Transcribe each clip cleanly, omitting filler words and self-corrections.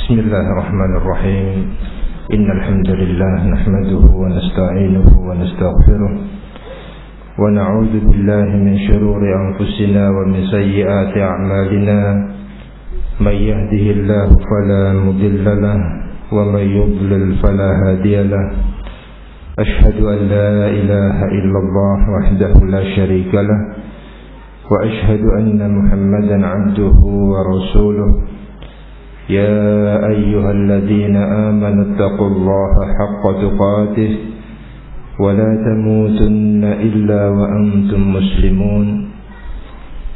بسم الله الرحمن الرحيم إن الحمد لله نحمده ونستعينه ونستغفره ونعوذ بالله من شرور أنفسنا ومن سيئات أعمالنا من يهده الله فلا مضل له ومن يضلل فلا هادي له أشهد أن لا إله إلا الله وحده لا شريك له وأشهد أن محمدا عبده ورسوله يا أيها الذين آمنوا اتقوا الله حق تقاته ولا تموتن إلا وأنتم مسلمون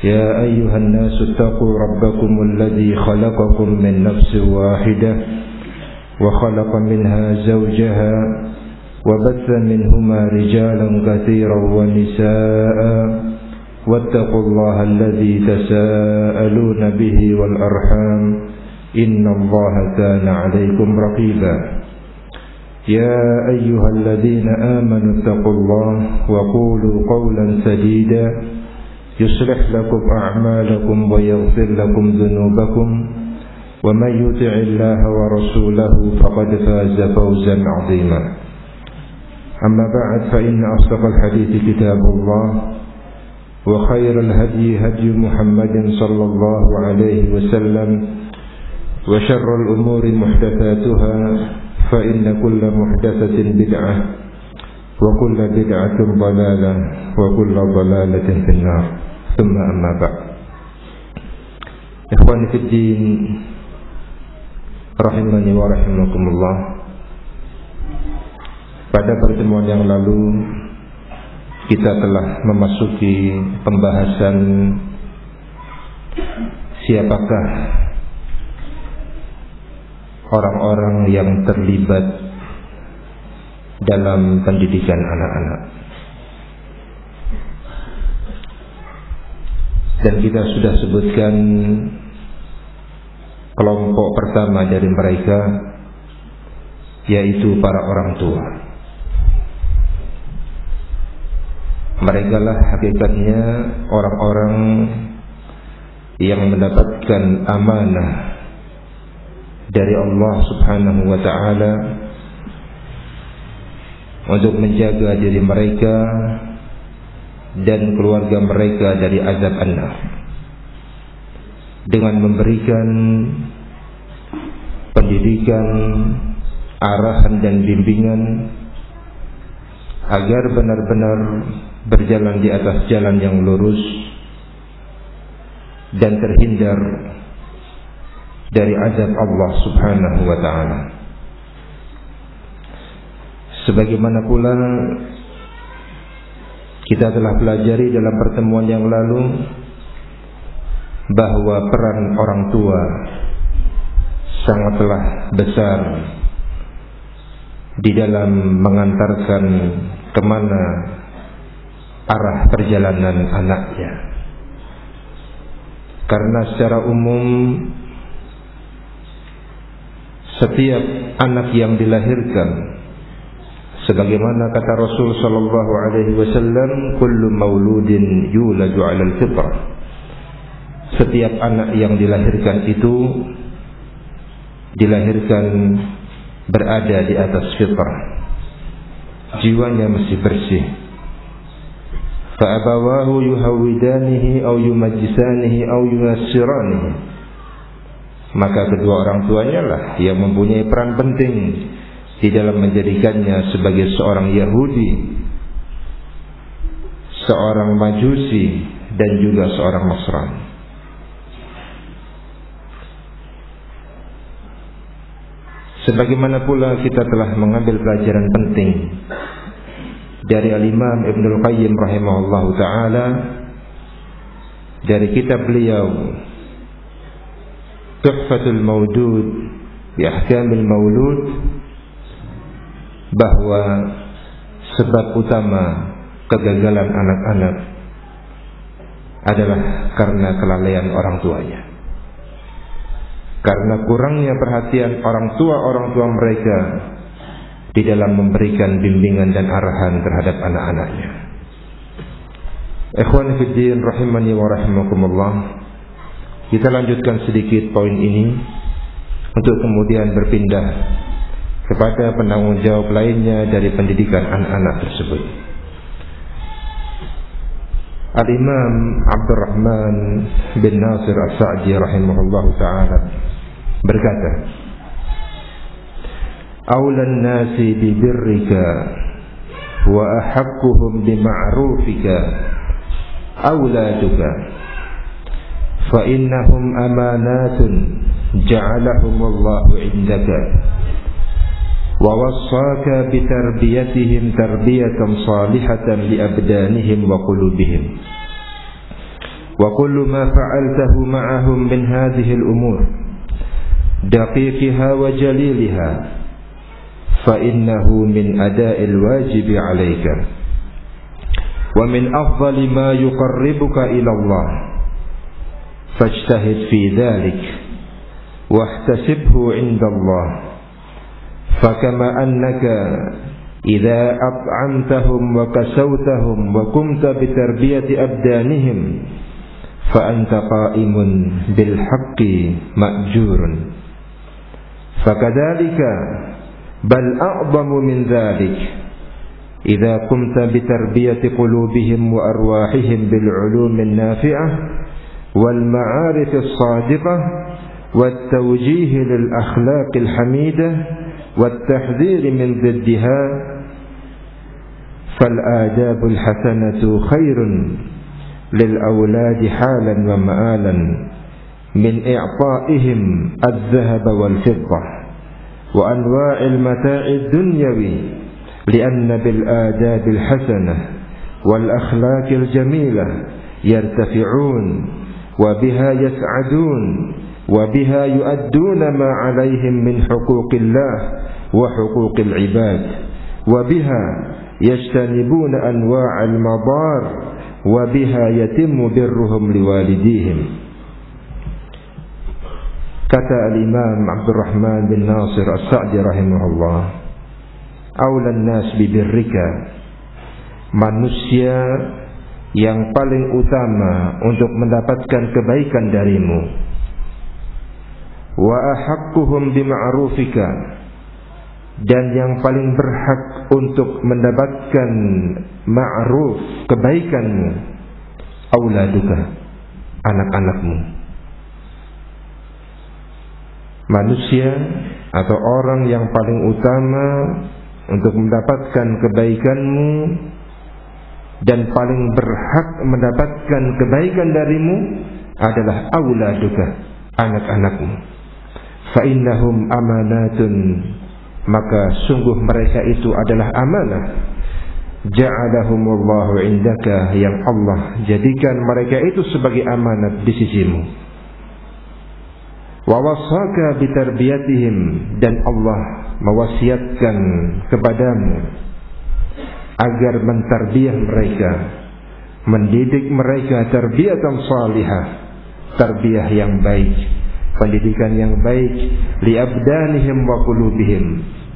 يا أيها الناس اتقوا ربكم الذي خلقكم من نفس واحدة وخلق منها زوجها وبث منهما رجالا كثيرا ونساء واتقوا الله الذي تساءلون به والأرحام إن الله كان عليكم رقيبا يا أيها الذين آمنوا اتقوا الله وقولوا قولا سديدا يصلح لكم أعمالكم ويغفر لكم ذنوبكم ومن يطع الله ورسوله فقد فاز فوزا عظيما أما بعد فإن أصدق الحديث كتاب الله وخير الهدي هدي محمد صلى الله عليه وسلم وشر الأمور محدثاتها فإن كل محدثة بدعة وكل بدعة ضلالة وكل ضلالة في النار ثم أما بعد إخواني في الدين rahimani wa rahimakumullah. Pada pertemuan yang lalu kita telah memasuki pembahasan siapakah orang-orang yang terlibat dalam pendidikan anak-anak. Dan kita sudah sebutkan kelompok pertama dari mereka, yaitu para orang tua. Mereka lah hakikatnya orang-orang yang mendapatkan amanah dari Allah Subhanahu wa ta'ala untuk menjaga diri mereka dan keluarga mereka dari azab an-nar dengan memberikan pendidikan, arahan dan bimbingan agar benar-benar berjalan di atas jalan yang lurus dan terhindar dari azab Allah Subhanahu wa ta'ala. Sebagaimana pula kita telah pelajari dalam pertemuan yang lalu bahwa peran orang tua sangatlah besar di dalam mengantarkan kemana arah perjalanan anaknya. Karena secara umum setiap anak yang dilahirkan, sebagaimana kata Rasul sallallahu alaihi wasallam, kullu mauludin yuladu 'alal fitrah. Setiap anak yang dilahirkan itu dilahirkan berada di atas fitrah. Jiwanya masih bersih. Fa abawahu yuhawidanihi aw yumajjisanihi aw yunassiranihi. Maka kedua orang tuanya lah yang mempunyai peran penting di dalam menjadikannya sebagai seorang Yahudi, seorang Majusi, dan juga seorang Nasrani. Sebagaimana pula kita telah mengambil pelajaran penting dari Al-Imam Ibnul Qayyim rahimahullahu ta'ala dari kitab beliau Tuhfatul Mawdud bi Ahkamil Maulud, bahwa sebab utama kegagalan anak-anak adalah karena kelalaian orang tuanya. Karena kurangnya perhatian orang tua mereka di dalam memberikan bimbingan dan arahan terhadap anak-anaknya. Ikhwani fi din rahimani wa rahimakumullah. Kita lanjutkan sedikit poin ini untuk kemudian berpindah kepada penanggung jawab lainnya dari pendidikan anak-anak tersebut. Al-Imam Abdurrahman bin Nasir As-Sa'di rahimahullah ta'ala berkata, Awlan nasi bibirrika wa ahakkuhum bima'rufika awladuka fa innahum amanatun ja'alahumullahu indaka wa wassaka bitarbiyatihim tarbiyatan salihatan liabdanihim wa qulubihim wa kullu ma fa'altahu ma'ahum min hadhihi al-umur daqiqiha wa jaliliha fa innahu min ada'il wajibi 'alayka wa min afdali ma yuqarribuka ila Allah fajtahid fi dhalik wahtasibhu 'inda Allah fakama annaka idza at'amtahum wa kasawtahum wa qumta bitarbiyati abdanihim fa anta qa'imun bil haqqi ma'jurun fakadzalika bal a'zamu min dhalik idza qumta bitarbiyati qulubihim wa arwahihim bil 'ulumin nafi'ah wal ma'arif as-sadiqah wat tawjih lil akhlaq al hamidah wat tahdhir min ضدها fal adabul hasanatu khairun lil awladi halan wa ma'alan min i'ta'ihim adh-dhahab wal fiddah wa anwa'il mata'id dunyawi li'anna bil adabil hasanah wal akhlaqil jamilah yartafi'un wa biha yas'adun wa biha yu'adduna ma 'alayhim min huquqillah wa huquqil 'ibad wa biha yajtanibuna anwa'al madar wa biha yatimmu birruhum liwalidihim. Kata al-Imam Abdurrahman bin Nasir As-Sa'di rahimahullah, Aulan nas bibirrika, manusia yang paling utama untuk mendapatkan kebaikan darimu, wa ahakkuhum bima'rufika, dan yang paling berhak untuk mendapatkan ma'ruf, kebaikanmu, auladuka, anak-anakmu. Manusia atau orang yang paling utama untuk mendapatkan kebaikanmu dan paling berhak mendapatkan kebaikan darimu adalah auladuka, anak-anakmu. Fa innahum amanatun, maka sungguh mereka itu adalah amanah. Ja'alahumullahu indaka, yang Allah jadikan mereka itu sebagai amanat di sisimu. Wa wasaka bitarbiyatihim, dan Allah mewasiatkan kepadamu agar mentarbiyah mereka, mendidik mereka tarbiyatan salihah, tarbiyah yang baik, pendidikan yang baik, liabdanihim wa qulubihim,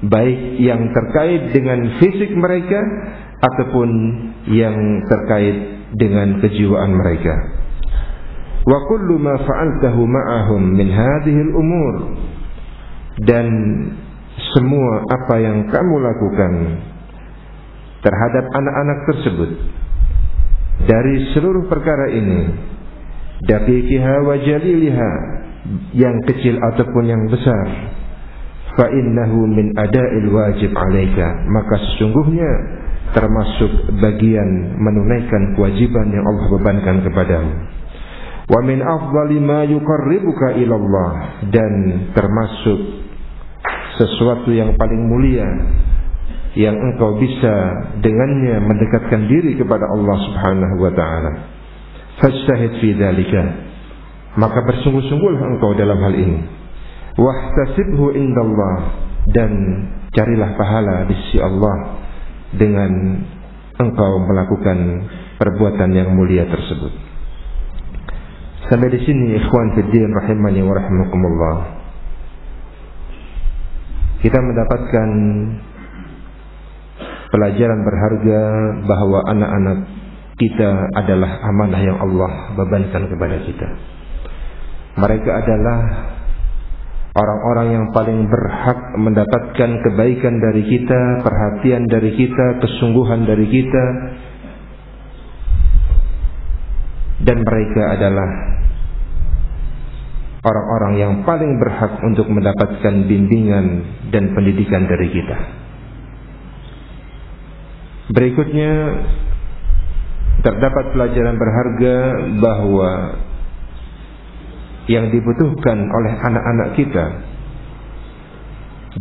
baik yang terkait dengan fisik mereka ataupun yang terkait dengan kejiwaan mereka. Wa kullu ma fa'altahu ma'ahum min hadhihi al-umur, dan semua apa yang kamu lakukan terhadap anak-anak tersebut dari seluruh perkara ini, daqiqiha wa jaliliha, yang kecil ataupun yang besar, fa innahu min ada'il wajib 'alaika, maka sesungguhnya termasuk bagian menunaikan kewajiban yang Allah bebankan kepadamu. Wa min afdali ma yuqarribuka ila Allah, dan termasuk sesuatu yang paling mulia yang engkau bisa dengannya mendekatkan diri kepada Allah Subhanahu wa taala. Fajtahid fi dzalika, maka bersungguh-sungguhlah engkau dalam hal ini. Wahtasibhu indallah, dan carilah pahala di sisi Allah dengan engkau melakukan perbuatan yang mulia tersebut. Sampai di sini ikhwan fiddin rahimani wa rahimakumullah, kita mendapatkan pelajaran berharga bahwa anak-anak kita adalah amanah yang Allah bebankan kepada kita. Mereka adalah orang-orang yang paling berhak mendapatkan kebaikan dari kita, perhatian dari kita, kesungguhan dari kita, dan mereka adalah orang-orang yang paling berhak untuk mendapatkan bimbingan dan pendidikan dari kita. Berikutnya terdapat pelajaran berharga bahwa yang dibutuhkan oleh anak-anak kita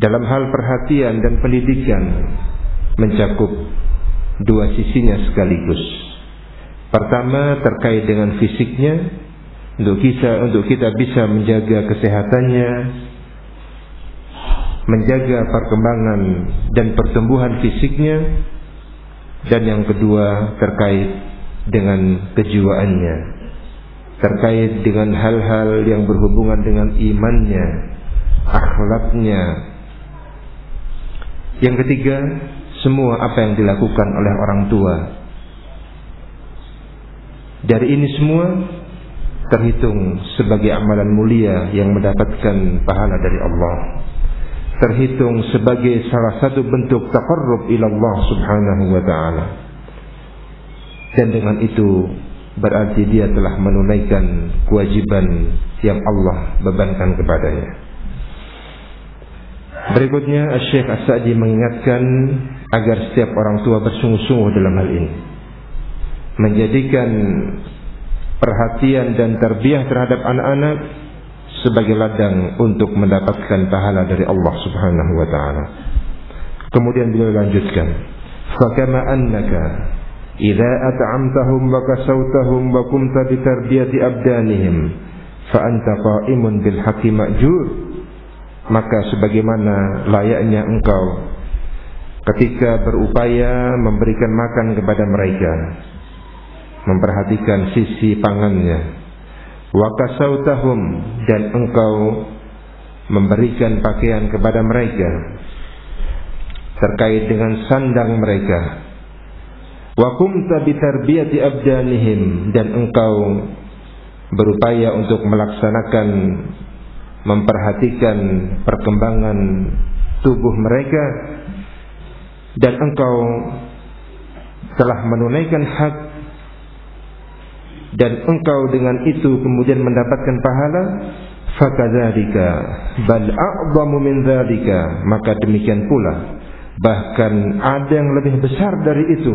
dalam hal perhatian dan pendidikan mencakup dua sisinya sekaligus. Pertama, terkait dengan fisiknya, untuk kita bisa menjaga kesehatannya, menjaga perkembangan dan pertumbuhan fisiknya, dan yang kedua terkait dengan kejiwaannya, terkait dengan hal-hal yang berhubungan dengan imannya, akhlaknya. Yang ketiga, semua apa yang dilakukan oleh orang tua. Dari ini semua terhitung sebagai amalan mulia yang mendapatkan pahala dari Allah, terhitung sebagai salah satu bentuk taqarrub ila Allah subhanahu wa ta'ala. Dan dengan itu berarti dia telah menunaikan kewajiban yang Allah bebankan kepadanya. Berikutnya Syekh As-Sa'di mengingatkan agar setiap orang tua bersungguh-sungguh dalam hal ini, menjadikan perhatian dan tarbiyah terhadap anak-anak sebagai ladang untuk mendapatkan pahala dari Allah subhanahu wa ta'ala. Kemudian beliau lanjutkan, fakama annaka idza at'amtahum wa kasawtahum wa qumta bi tarbiyati abdanihim fa anta qa'imun bil haqqi ma'jur. Maka sebagaimana layaknya engkau ketika berupaya memberikan makan kepada mereka, memperhatikan sisi pangannya, wa kasautahum, dan engkau memberikan pakaian kepada mereka terkait dengan sandang mereka, wa qumta bi tarbiyati abdanihim, dan engkau berupaya untuk melaksanakan, memperhatikan perkembangan tubuh mereka, dan engkau telah menunaikan hak, dan engkau dengan itu kemudian mendapatkan pahala, fakadzalika bal a'zamu min dzalika, maka demikian pula, bahkan ada yang lebih besar dari itu,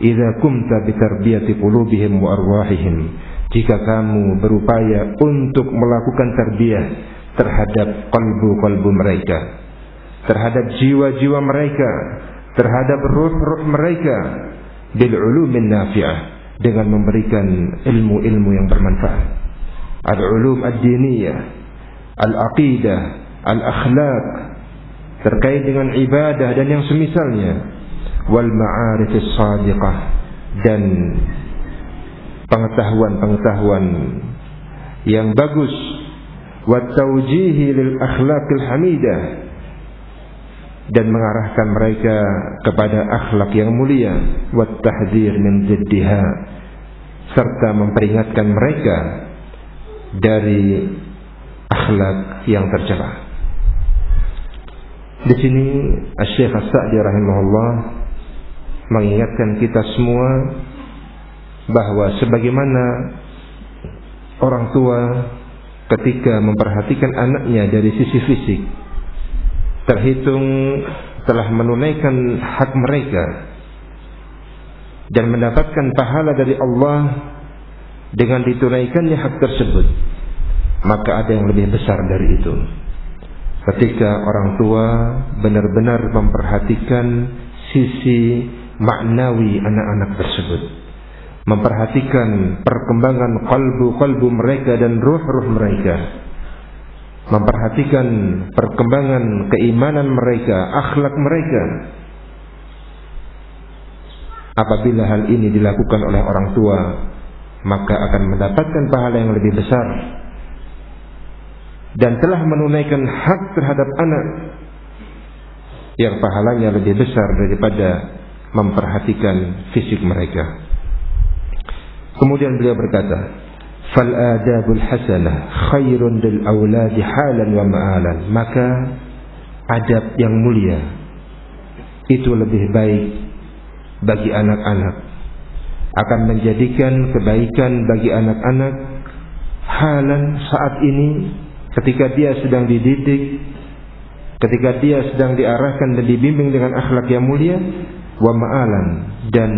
idza kumta bi tarbiyati qulubihim wa arwahihim, jika kamu berupaya untuk melakukan tarbiyah terhadap kalbu-kalbu mereka, terhadap jiwa-jiwa mereka, terhadap ruh-ruh mereka, bil ulumin nafi'ah, dengan memberikan ilmu-ilmu yang bermanfaat, al-ulum ad-diniyah, al-aqidah, al-akhlaq, terkait dengan ibadah dan yang semisalnya, wal ma'arifis shadiqah, dan pengetahuan-pengetahuan yang bagus, wa tawjihi lil akhlaqil hamidah, dan mengarahkan mereka kepada akhlak yang mulia, wa tahdzir min ziddiha, serta memperingatkan mereka dari akhlak yang tercela. Di sini Syekh As-Sa'di rahimahullah mengingatkan kita semua bahwa sebagaimana orang tua ketika memperhatikan anaknya dari sisi fisik, terhitung telah menunaikan hak mereka dan mendapatkan pahala dari Allah dengan ditunaikannya hak tersebut, maka ada yang lebih besar dari itu. Ketika orang tua benar-benar memperhatikan sisi maknawi anak-anak tersebut, memperhatikan perkembangan kalbu-kalbu mereka dan ruh-ruh mereka, memperhatikan perkembangan keimanan mereka, akhlak mereka. Apabila hal ini dilakukan oleh orang tua, maka akan mendapatkan pahala yang lebih besar dan telah menunaikan hak terhadap anak yang pahalanya lebih besar daripada memperhatikan fisik mereka. Kemudian beliau berkata, fal adabul hasanah khairun lil auladi halan wa ma'alan, maka adab yang mulia itu lebih baik bagi anak-anak, akan menjadikan kebaikan bagi anak-anak halan saat ini ketika dia sedang dididik, ketika dia sedang diarahkan dan dibimbing dengan akhlak yang mulia, wa ma'alan, dan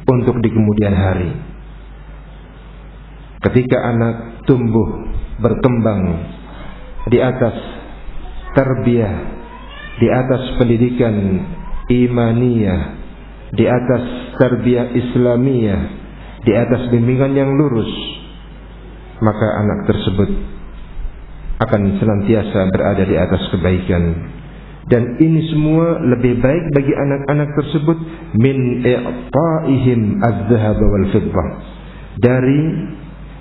untuk di kemudian hari. Ketika anak tumbuh berkembang di atas tarbiyah, di atas pendidikan imaniyah, di atas tarbiyah islamiyah, di atas bimbingan yang lurus, maka anak tersebut akan senantiasa berada di atas kebaikan. Dan ini semua lebih baik bagi anak-anak tersebut min i'ta'ihim az-zahab wal fiddah, dari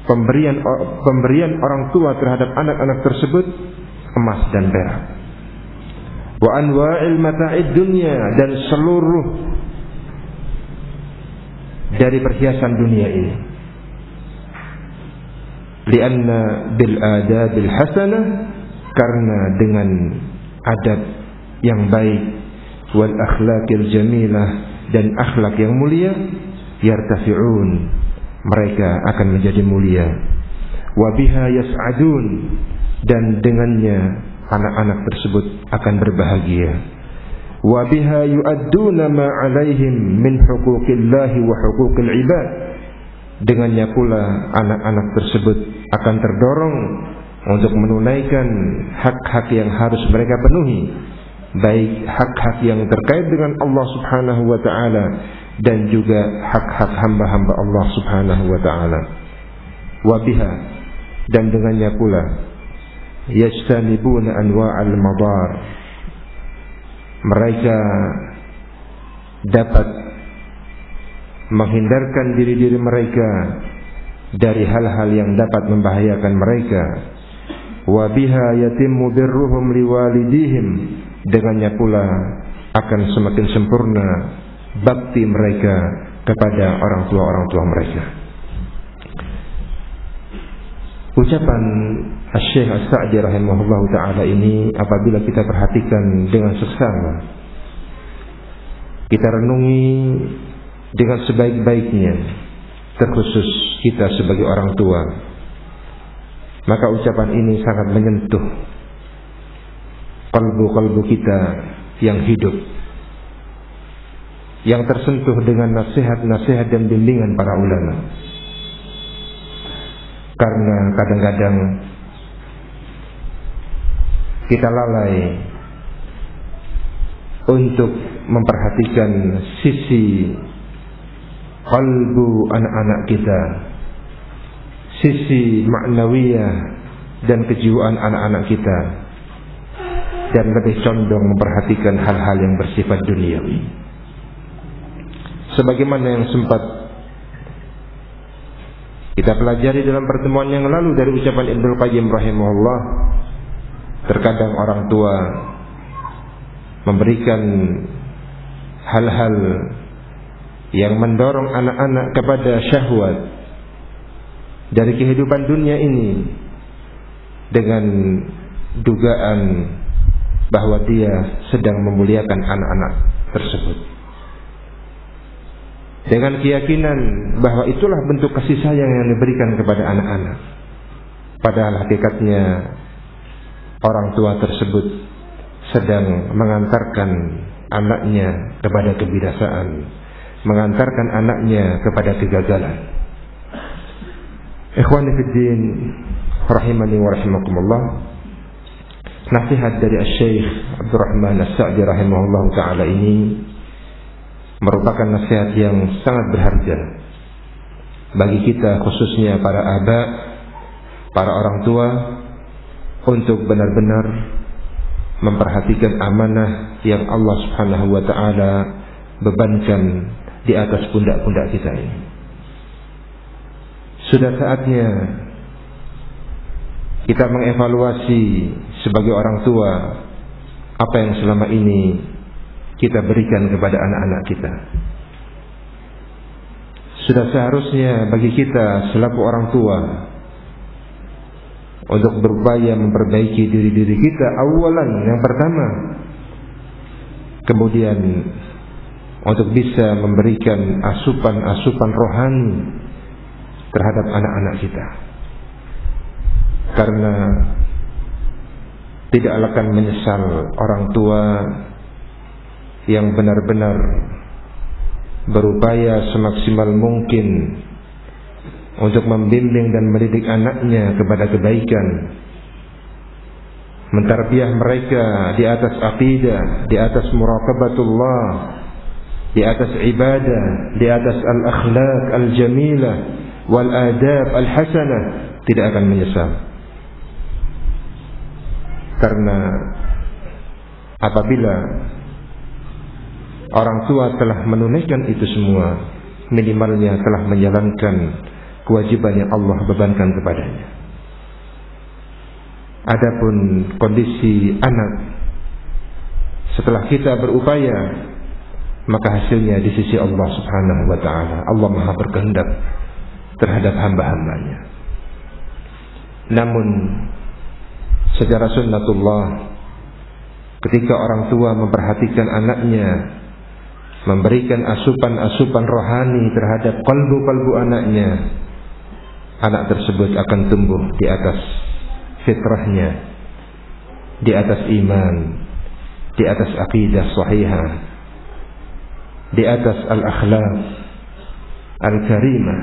pemberian orang tua terhadap anak-anak tersebut emas dan perak. Wa anwa'il mata'id dunya, dan seluruh dari perhiasan dunia ini. Lianna bil adabil hasanah, karena dengan adab yang baik, wal akhlaqil jamilah, dan akhlak yang mulia, yartafi'un, mereka akan menjadi mulia. Wa biha yas'adun, dan dengannya anak-anak tersebut akan berbahagia. Wa biha yu'adduna ma 'alaihim min huquqillahi wa huquqil ibad, dengannya pula anak-anak tersebut akan terdorong untuk menunaikan hak-hak yang harus mereka penuhi, baik hak-hak yang terkait dengan Allah Subhanahu wa ta'ala dan juga hak-hak hamba-hamba Allah Subhanahu wa ta'ala. Wa biha, dan dengannya pula yajtanibuna anwa'al madar, mereka dapat menghindarkan diri-diri mereka dari hal-hal yang dapat membahayakan mereka. Wa biha yatimmu birruhum liwalidihim, dengannya pula akan semakin sempurna bakti mereka kepada orang tua mereka. Ucapan Syekh As-Sa'di rahimahullah ta'ala ini apabila kita perhatikan dengan seksama, kita renungi dengan sebaik-baiknya, terkhusus kita sebagai orang tua, maka ucapan ini sangat menyentuh kalbu-kalbu kita yang hidup, yang tersentuh dengan nasihat-nasihat dan bimbingan para ulama. Karena kadang-kadang kita lalai untuk memperhatikan sisi kalbu anak-anak kita, sisi maknawiyah dan kejiwaan anak-anak kita, dan lebih condong memperhatikan hal-hal yang bersifat duniawi. Sebagaimana yang sempat kita pelajari dalam pertemuan yang lalu dari ucapan Ibnul Qayyim rahimahullah, terkadang orang tua memberikan hal-hal yang mendorong anak-anak kepada syahwat dari kehidupan dunia ini dengan dugaan bahwa dia sedang memuliakan anak-anak tersebut, dengan keyakinan bahwa itulah bentuk kasih sayang yang diberikan kepada anak-anak. Padahal hakikatnya orang tua tersebut sedang mengantarkan anaknya kepada kebinasaan, mengantarkan anaknya kepada kegagalan. Ikhwani fid din, rahimani wa rahimakumullah, nasihat dari Syekh Abdurrahman As-Sa'di rahimahullah ta'ala ini merupakan nasihat yang sangat berharga bagi kita, khususnya para aba, para orang tua, untuk benar-benar memperhatikan amanah yang Allah Subhanahu wa ta'ala bebankan di atas pundak-pundak kita ini. Sudah saatnya kita mengevaluasi sebagai orang tua apa yang selama ini kita berikan kepada anak-anak kita. sudah seharusnya bagi kita selaku orang tua untuk berupaya memperbaiki diri-diri kita awalan, yang pertama, kemudian untuk bisa memberikan asupan-asupan rohani terhadap anak-anak kita. Karena tidak akan menyesal orang tua yang benar-benar berupaya semaksimal mungkin untuk membimbing dan mendidik anaknya kepada kebaikan, mentarbiyah mereka di atas aqidah, di atas muraqabatullah, di atas ibadah, di atas al-akhlaq al-jamilah wal adab al-hasanah, tidak akan menyesal. Karena apabila orang tua telah menunaikan itu semua, minimalnya telah menjalankan kewajiban yang Allah bebankan kepadanya. Adapun kondisi anak setelah kita berupaya, maka hasilnya di sisi Allah Subhanahu wa ta'ala. Allah Maha berkehendak terhadap hamba-hambanya. Namun secara sunnatullah, ketika orang tua memperhatikan anaknya, memberikan asupan-asupan rohani terhadap kalbu-kalbu anaknya, anak tersebut akan tumbuh di atas fitrahnya, di atas iman, di atas aqidah sahihah, di atas al-akhlaq al-karimah,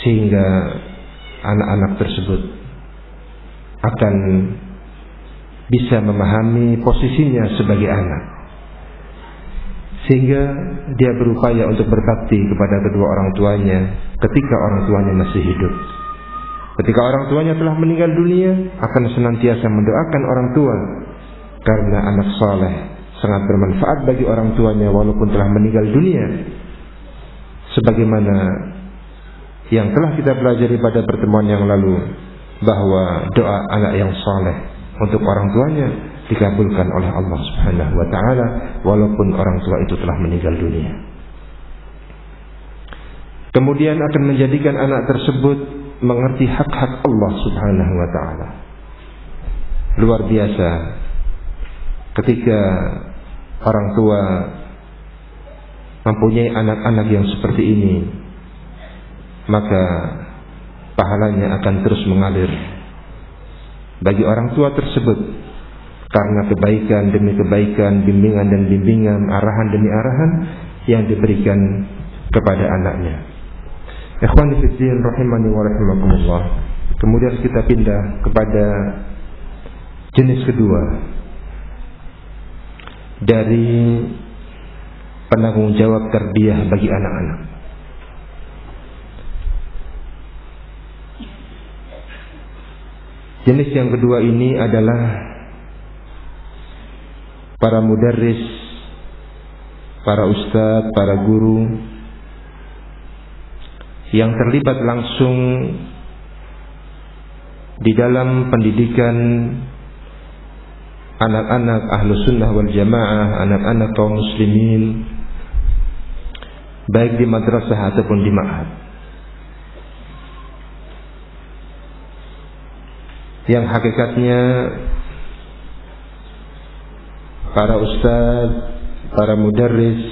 sehingga anak-anak tersebut akan bisa memahami posisinya sebagai anak, sehingga dia berupaya untuk berbakti kepada kedua orang tuanya ketika orang tuanya masih hidup. Ketika orang tuanya telah meninggal dunia, akan senantiasa mendoakan orang tua, karena anak saleh sangat bermanfaat bagi orang tuanya walaupun telah meninggal dunia. Sebagaimana yang telah kita pelajari pada pertemuan yang lalu, bahwa doa anak yang saleh untuk orang tuanya dikabulkan oleh Allah Subhanahu wa ta'ala walaupun orang tua itu telah meninggal dunia. Kemudian akan menjadikan anak tersebut mengerti hak-hak Allah Subhanahu wa ta'ala. Luar biasa ketika orang tua mempunyai anak-anak yang seperti ini, maka pahalanya akan terus mengalir bagi orang tua tersebut, karena kebaikan demi kebaikan, bimbingan dan bimbingan, arahan demi arahan yang diberikan kepada anaknya. Ikhwani fiddin rahimani wa rahimakumullah. Kemudian kita pindah kepada jenis kedua dari penanggung jawab tarbiyah bagi anak-anak. Jenis yang kedua ini adalah para mudarris, para ustadz, para guru yang terlibat langsung di dalam pendidikan anak-anak Ahlus Sunnah wal Jamaah, anak-anak kaum muslimin, baik di madrasah ataupun di ma'had. Yang hakikatnya para ustadz, para mudarris,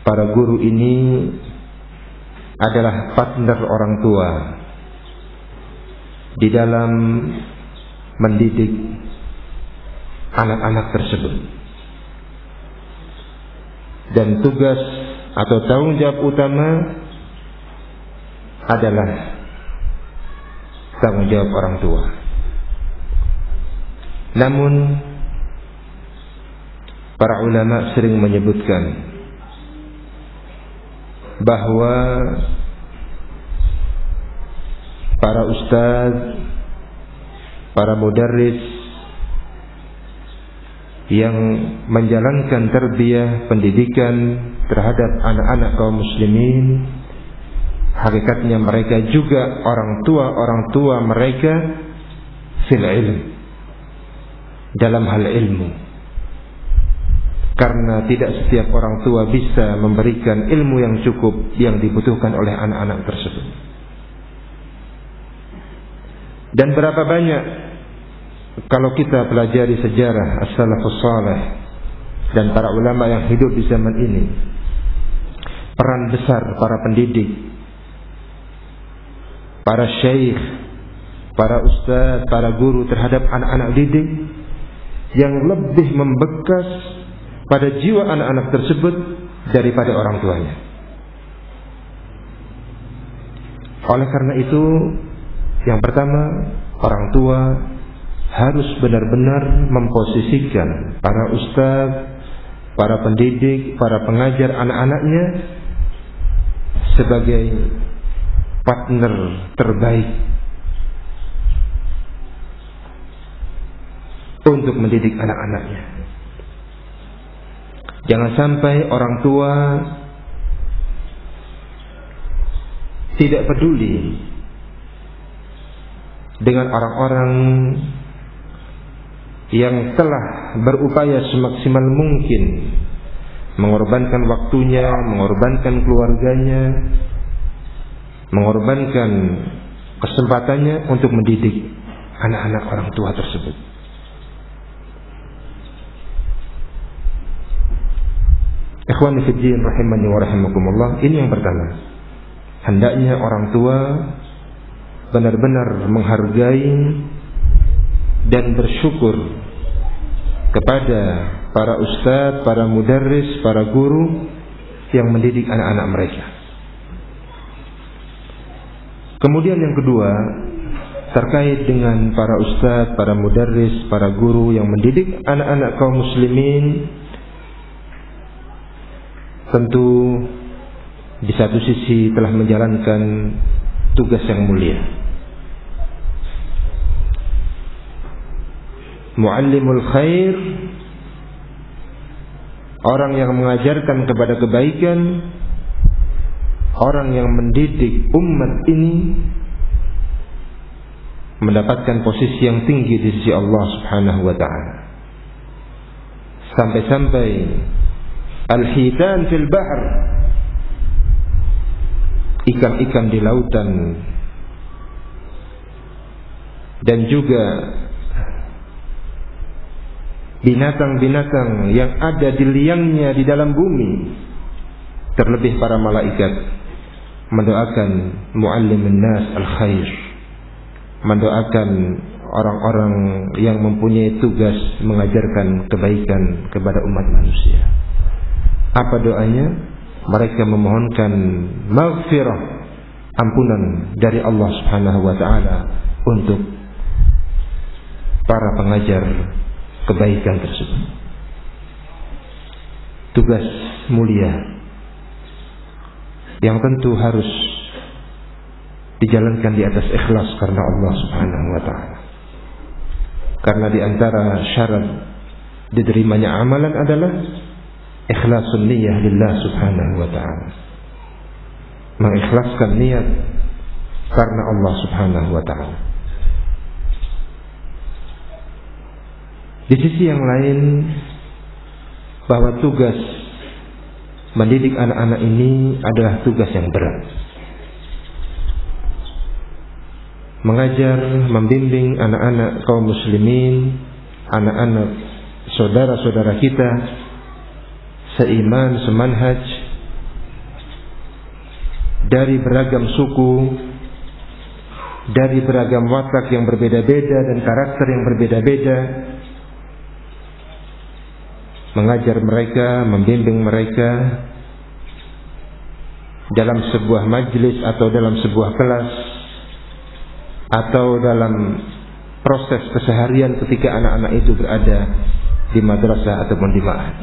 para guru ini adalah partner orang tua di dalam mendidik anak-anak tersebut. Dan tugas atau tanggung jawab utama adalah tanggung jawab orang tua. Namun para ulama sering menyebutkan bahwa para ustadz, para mudarris yang menjalankan tarbiyah pendidikan terhadap anak-anak kaum muslimin, hakikatnya mereka juga orang tua mereka fil ilm, dalam hal ilmu. karena tidak setiap orang tua bisa memberikan ilmu yang cukup yang dibutuhkan oleh anak-anak tersebut. Dan berapa banyak kalau kita pelajari sejarah as-salafus salih dan para ulama yang hidup di zaman ini, peran besar para pendidik, para syekh, para ustaz, para guru terhadap anak-anak didik yang lebih membekas pada jiwa anak-anak tersebut daripada orang tuanya. Oleh karena itu, yang pertama, orang tua harus benar-benar memposisikan para ustaz, para pendidik, para pengajar anak-anaknya sebagai partner terbaik untuk mendidik anak-anaknya. Jangan sampai orang tua tidak peduli dengan orang-orang yang telah berupaya semaksimal mungkin mengorbankan waktunya, mengorbankan keluarganya, mengorbankan kesempatannya untuk mendidik anak-anak orang tua tersebut. Ikhwani fi din rahimani wa rahimakumullah, ini yang pertama. Hendaknya orang tua benar-benar menghargai dan bersyukur kepada para ustadz, para mudarris, para guru yang mendidik anak-anak mereka. Kemudian yang kedua, terkait dengan para ustadz, para mudarris, para guru yang mendidik anak-anak kaum muslimin, tentu di satu sisi telah menjalankan tugas yang mulia. Muallimul khair, orang yang mengajarkan kepada kebaikan, orang yang mendidik umat ini mendapatkan posisi yang tinggi di sisi Allah Subhanahu wa ta'ala. Sampai-sampai al-hitan fil bahr, ikan-ikan di lautan, dan juga binatang-binatang yang ada di liangnya di dalam bumi, terlebih para malaikat, mendoakan muallimun nas al-khair, mendoakan orang-orang yang mempunyai tugas mengajarkan kebaikan kepada umat manusia. Apa doanya? Mereka memohonkan maghfirah, ampunan dari Allah Subhanahu wa ta'ala untuk para pengajar kebaikan tersebut. Tugas mulia yang tentu harus dijalankan di atas ikhlas karena Allah Subhanahu wa ta'ala. Karena di antara syarat diterimanya amalan adalah ikhlasun niyah lillah Subhanahu wa ta'ala, mengikhlaskan niat karena Allah Subhanahu wa ta'ala. Di sisi yang lain, bahwa tugas mendidik anak-anak ini adalah tugas yang berat. Mengajar, membimbing anak-anak kaum muslimin, anak-anak saudara-saudara kita seiman, semanhaj, dari beragam suku, dari beragam watak yang berbeda-beda dan karakter yang berbeda-beda, mengajar mereka, membimbing mereka dalam sebuah majlis atau dalam sebuah kelas atau dalam proses keseharian ketika anak-anak itu berada di madrasah ataupun di ma'had.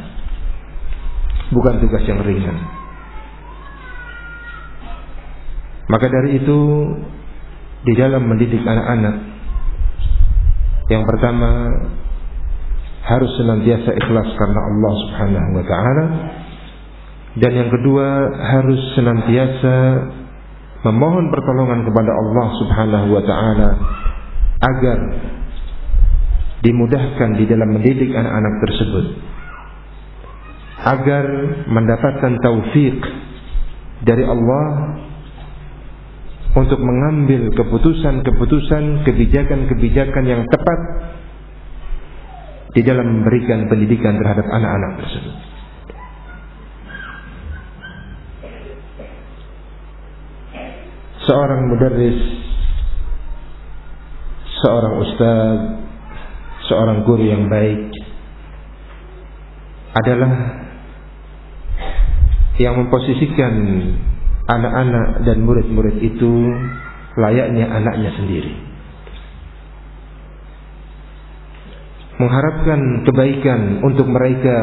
Bukan tugas yang ringan. Maka dari itu, di dalam mendidik anak-anak, yang pertama harus senantiasa ikhlas karena Allah Subhanahu wa ta'ala, dan yang kedua harus senantiasa memohon pertolongan kepada Allah Subhanahu wa ta'ala agar dimudahkan di dalam mendidik anak-anak tersebut, agar mendapatkan taufik dari Allah untuk mengambil keputusan-keputusan, kebijakan-kebijakan yang tepat di dalam memberikan pendidikan terhadap anak-anak tersebut. Seorang mudarris, seorang ustaz, seorang guru yang baik adalah yang memposisikan anak-anak dan murid-murid itu layaknya anaknya sendiri, mengharapkan kebaikan untuk mereka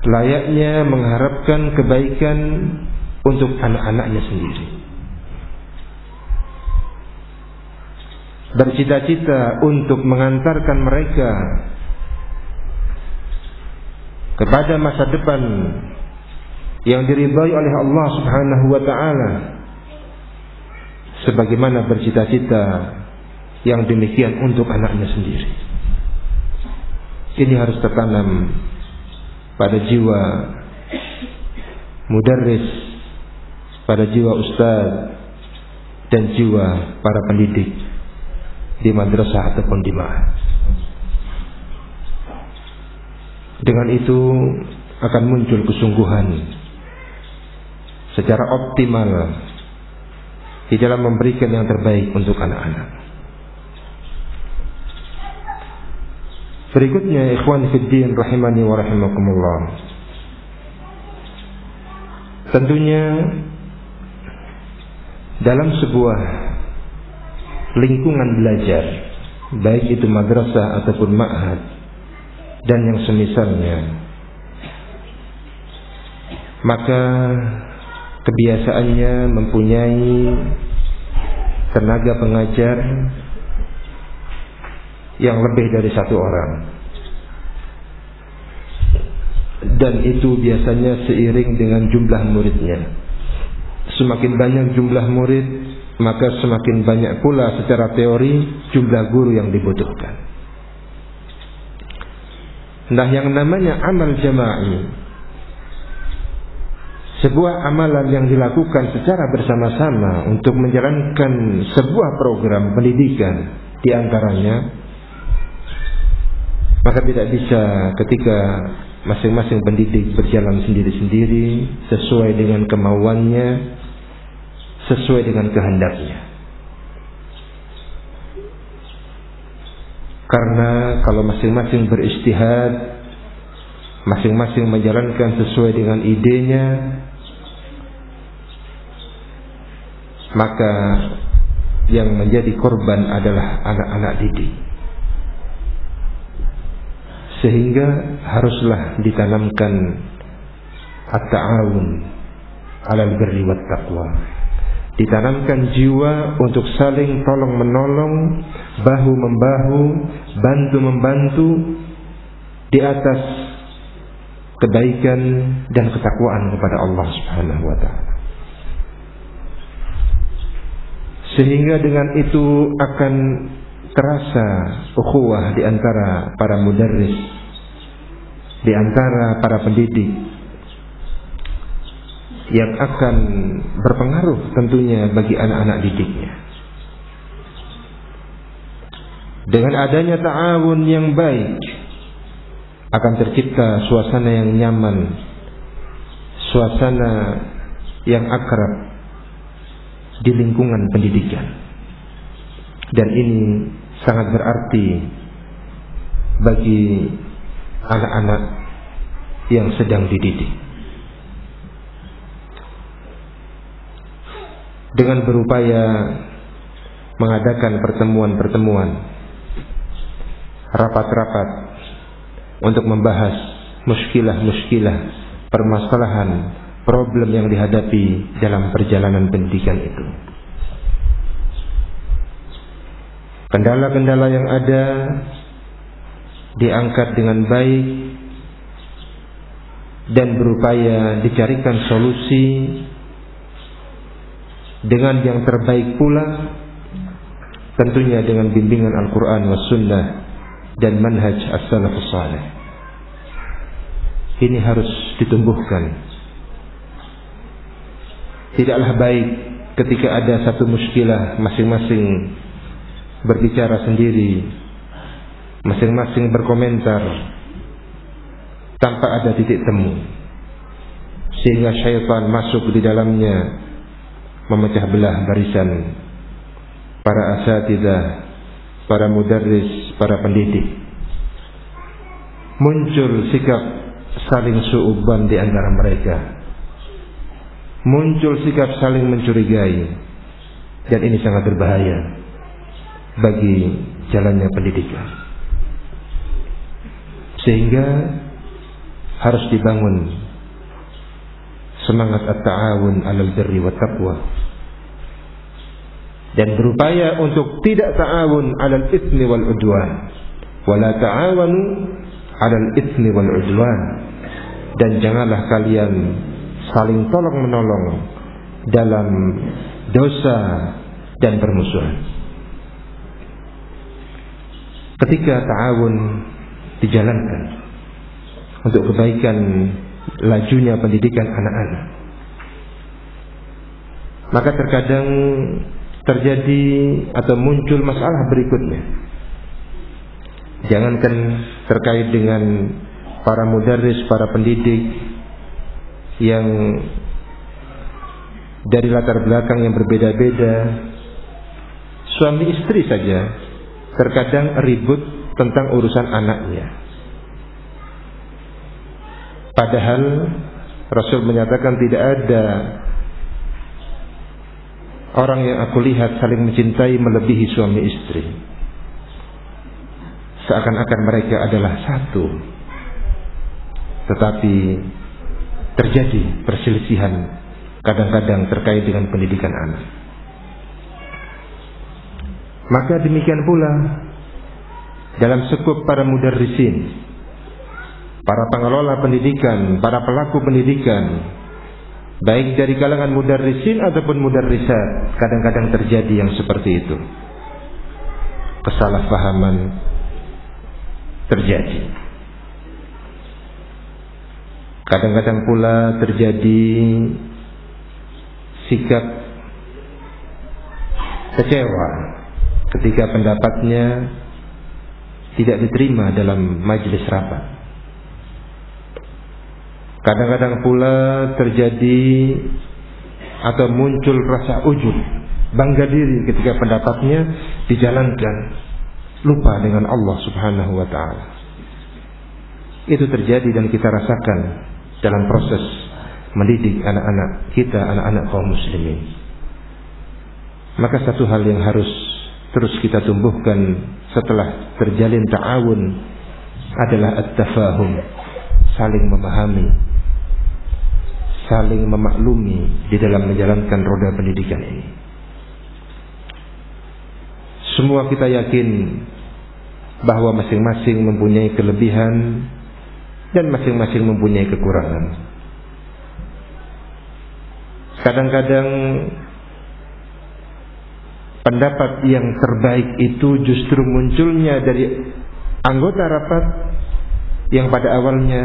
layaknya mengharapkan kebaikan untuk anak-anaknya sendiri. Bercita-cita untuk mengantarkan mereka kepada masa depan yang diridhai oleh Allah Subhanahu wa ta'ala, sebagaimana bercita-cita yang demikian untuk anaknya sendiri. Ini harus tertanam pada jiwa mudarris, pada jiwa ustaz dan jiwa para pendidik di madrasah ataupun di ma'had. Dengan itu akan muncul kesungguhan secara optimal di dalam memberikan yang terbaik untuk anak-anak. Berikutnya, ikhwan fiddin rahimani wa rahimakumullah, tentunya dalam sebuah lingkungan belajar, baik itu madrasah ataupun ma'had dan yang semisalnya, maka kebiasaannya mempunyai tenaga pengajar yang lebih dari satu orang, dan itu biasanya seiring dengan jumlah muridnya. Semakin banyak jumlah murid, maka semakin banyak pula secara teori jumlah guru yang dibutuhkan. Nah, yang namanya amal jama'i, sebuah amalan yang dilakukan secara bersama-sama untuk menjalankan sebuah program pendidikan di antaranya, maka tidak bisa ketika masing-masing pendidik berjalan sendiri-sendiri sesuai dengan kemauannya, sesuai dengan kehendaknya. Karena kalau masing-masing beristihad, masing-masing menjalankan sesuai dengan idenya, maka yang menjadi korban adalah anak-anak didik. Sehingga haruslah ditanamkan at-ta'awun 'alal birri wat taqwa. Ditanamkan jiwa untuk saling tolong menolong, bahu membahu, bantu membantu di atas kebaikan dan ketakwaan kepada Allah Subhanahu wa ta'ala. Sehingga dengan itu akan terasa ukhuwah di antara para mudarris, di antara para pendidik, yang akan berpengaruh tentunya bagi anak-anak didiknya. Dengan adanya ta'awun yang baik, akan tercipta suasana yang nyaman, suasana yang akrab di lingkungan pendidikan. Dan ini sangat berarti bagi anak-anak yang sedang dididik. Dengan berupaya mengadakan pertemuan-pertemuan, rapat-rapat untuk membahas muskilah-muskilah, permasalahan, problem yang dihadapi dalam perjalanan pendidikan itu. Kendala-kendala yang ada diangkat dengan baik dan berupaya dicarikan solusi dengan yang terbaik pula, tentunya dengan bimbingan Al-Quran was Sunnah dan manhaj as-salafus salih. ini harus ditumbuhkan. Tidaklah baik ketika ada satu muskilah masing-masing berbicara sendiri, masing-masing berkomentar tanpa ada titik temu, sehingga syaitan masuk di dalamnya, memecah belah barisan para asatidzah, para mudarris, para pendidik. Muncul sikap saling su'udzon di antara mereka, muncul sikap saling mencurigai, dan ini sangat berbahaya bagi jalannya pendidikan. Sehingga harus dibangun semangat at-ta'awun 'alal birri wat taqwa, dan berupaya untuk tidak ta'awun 'alal itsmi wal 'udwan, wala ta'awanu 'alal itsmi wal 'udwan, dan janganlah kalian saling tolong-menolong dalam dosa dan permusuhan. Ketika ta'awun dijalankan untuk kebaikan lajunya pendidikan anak-anak, maka terkadang terjadi atau muncul masalah berikutnya. Jangankan terkait dengan para mudarris, para pendidik yang dari latar belakang yang berbeda-beda, suami istri saja terkadang ribut tentang urusan anaknya. Padahal Rasul menyatakan tidak ada orang yang aku lihat saling mencintai melebihi suami istri. Seakan-akan mereka adalah satu. Tetapi terjadi perselisihan kadang-kadang terkait dengan pendidikan anak. Maka demikian pula dalam skup para mudarrisin, para pengelola pendidikan, para pelaku pendidikan, baik dari kalangan mudarrisin ataupun mudarrisat, kadang-kadang terjadi yang seperti itu. Kesalahpahaman terjadi. Kadang-kadang pula terjadi sikap kecewa ketika pendapatnya tidak diterima dalam majelis rapat. Kadang-kadang pula terjadi atau muncul rasa ujub, bangga diri ketika pendapatnya dijalankan, lupa dengan Allah Subhanahu wa ta'ala. Itu terjadi dan kita rasakan dalam proses mendidik anak-anak kita, anak-anak kaum muslimin. Maka satu hal yang harus terus kita tumbuhkan setelah terjalin ta'awun adalah at-tafahum, saling memahami, saling memaklumi di dalam menjalankan roda pendidikan ini. Semua kita yakin bahwa masing-masing mempunyai kelebihan dan masing-masing mempunyai kekurangan. Kadang-kadang pendapat yang terbaik itu justru munculnya dari anggota rapat yang pada awalnya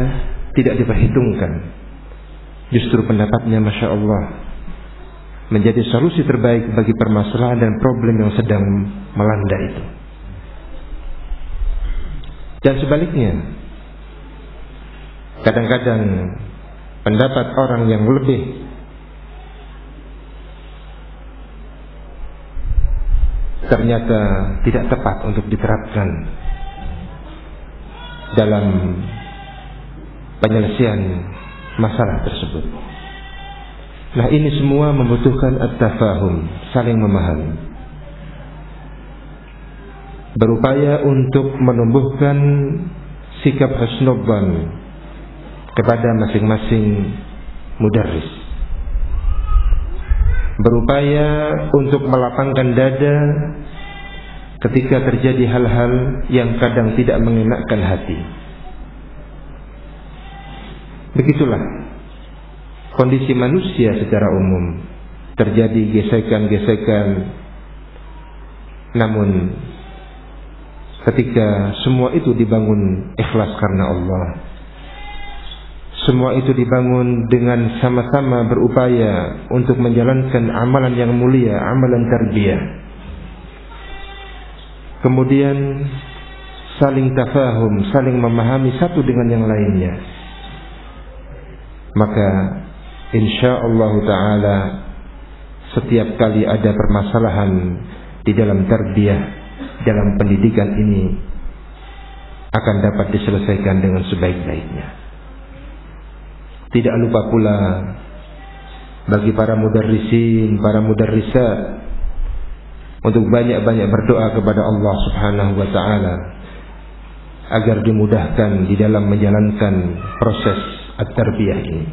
tidak diperhitungkan. Justru pendapatnya Masya Allah menjadi solusi terbaik bagi permasalahan dan problem yang sedang melanda itu. Dan sebaliknya, kadang-kadang pendapat orang yang lebih ternyata tidak tepat untuk diterapkan dalam penyelesaian masalah tersebut. Nah, ini semua membutuhkan at-tafahum, saling memahami, berupaya untuk menumbuhkan sikap husnudzan kepada masing-masing mudarris, berupaya untuk melapangkan dada ketika terjadi hal-hal yang kadang tidak mengenakkan hati. Begitulah kondisi manusia secara umum, terjadi gesekan-gesekan, namun ketika semua itu dibangun ikhlas karena Allah, semua itu dibangun dengan sama-sama berupaya untuk menjalankan amalan yang mulia, amalan tarbiyah. Kemudian saling tafahum, saling memahami satu dengan yang lainnya. Maka insyaallah ta'ala setiap kali ada permasalahan di dalam tarbiyah, dalam pendidikan ini, akan dapat diselesaikan dengan sebaik-baiknya. Tidak lupa pula bagi para mudarrisin, para mudarrisat, untuk banyak-banyak berdoa kepada Allah Subhanahu wa ta'ala agar dimudahkan di dalam menjalankan proses at-tarbiyah ini,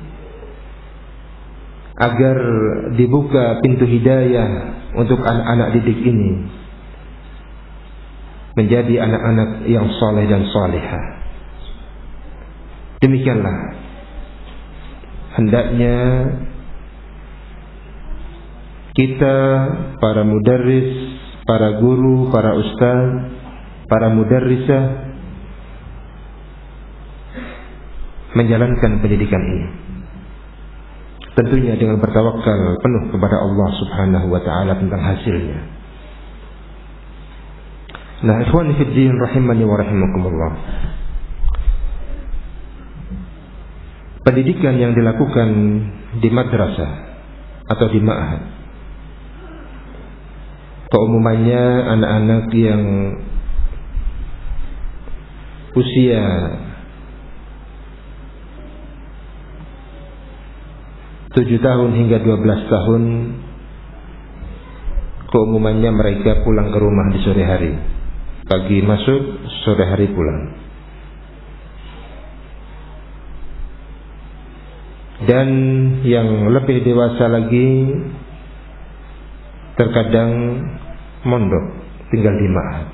agar dibuka pintu hidayah untuk anak-anak didik ini menjadi anak-anak yang saleh dan salihah. Demikianlah hendaknya kita, para mudarris, para guru, para ustaz, para mudarrisah, menjalankan pendidikan ini, tentunya dengan bertawakal penuh kepada Allah Subhanahu wa ta'ala tentang hasilnya. Nah, ikhwani fid din rahimani wa rahimakumullah, pendidikan yang dilakukan di madrasah atau di ma'had, keumumannya anak-anak yang usia tujuh tahun hingga 12 tahun, keumumannya mereka pulang ke rumah di sore hari. Pagi masuk, sore hari pulang. Dan yang lebih dewasa lagi terkadang mondok, tinggal di ma'had.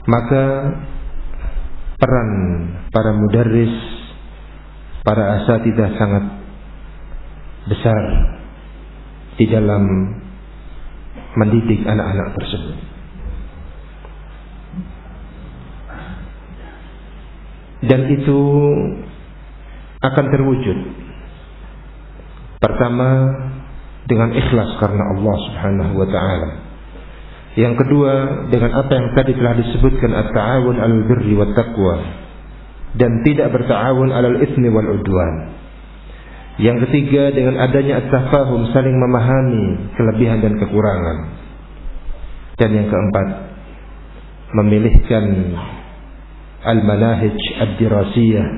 Maka peran para mudarris, para asatidzah sangat besar di dalam mendidik anak-anak tersebut. Dan itu akan terwujud pertama dengan ikhlas karena Allah Subhanahu wa ta'ala. Yang kedua dengan apa yang tadi telah disebutkan, at-ta'awun 'alal birri wat taqwa, dan tidak berta'awun 'alal itsmi wal 'udwan. Yang ketiga dengan adanya at-tafahum, saling memahami kelebihan dan kekurangan. Dan yang keempat memilihkan al-manahij ad-dirasiyah,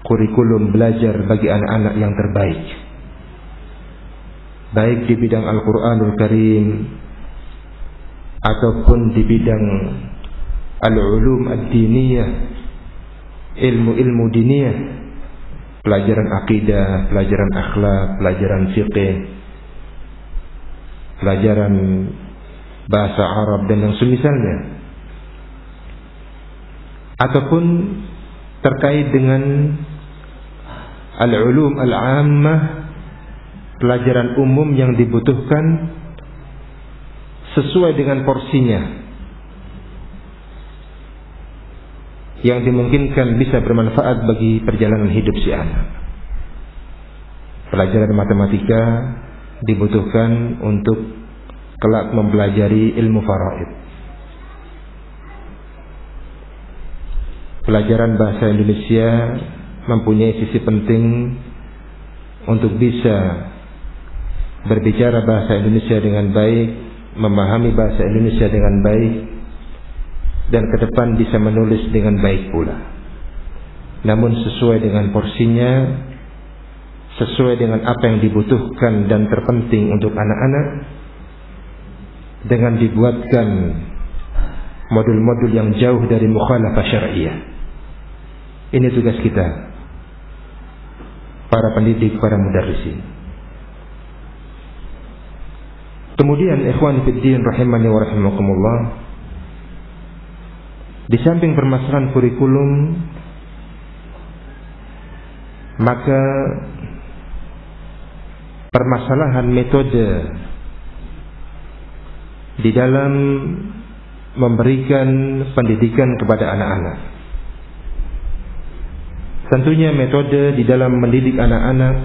kurikulum belajar bagi anak-anak yang terbaik, baik di bidang Al-Quranul Karim ataupun di bidang al-ulum ad-diniyah, ilmu-ilmu diniyah, pelajaran akidah, pelajaran akhlak, pelajaran fiqih, pelajaran bahasa Arab dan yang semisalnya, ataupun terkait dengan al-ulum al-ammah, pelajaran umum yang dibutuhkan sesuai dengan porsinya, yang dimungkinkan bisa bermanfaat bagi perjalanan hidup si anak. Pelajaran matematika dibutuhkan untuk kelak mempelajari ilmu faraid. Pelajaran bahasa Indonesia mempunyai sisi penting untuk bisa berbicara bahasa Indonesia dengan baik, memahami bahasa Indonesia dengan baik, dan ke depan bisa menulis dengan baik pula. Namun sesuai dengan porsinya, sesuai dengan apa yang dibutuhkan dan terpenting untuk anak-anak, dengan dibuatkan modul-modul yang jauh dari mukhalafah syar'iyyah. Ini tugas kita, para pendidik, para mudarrisin. Kemudian ikhwan fiddin rahimani wa rahimakumullah, di samping permasalahan kurikulum, maka permasalahan metode di dalam memberikan pendidikan kepada anak-anak Tentunya metode di dalam mendidik anak-anak,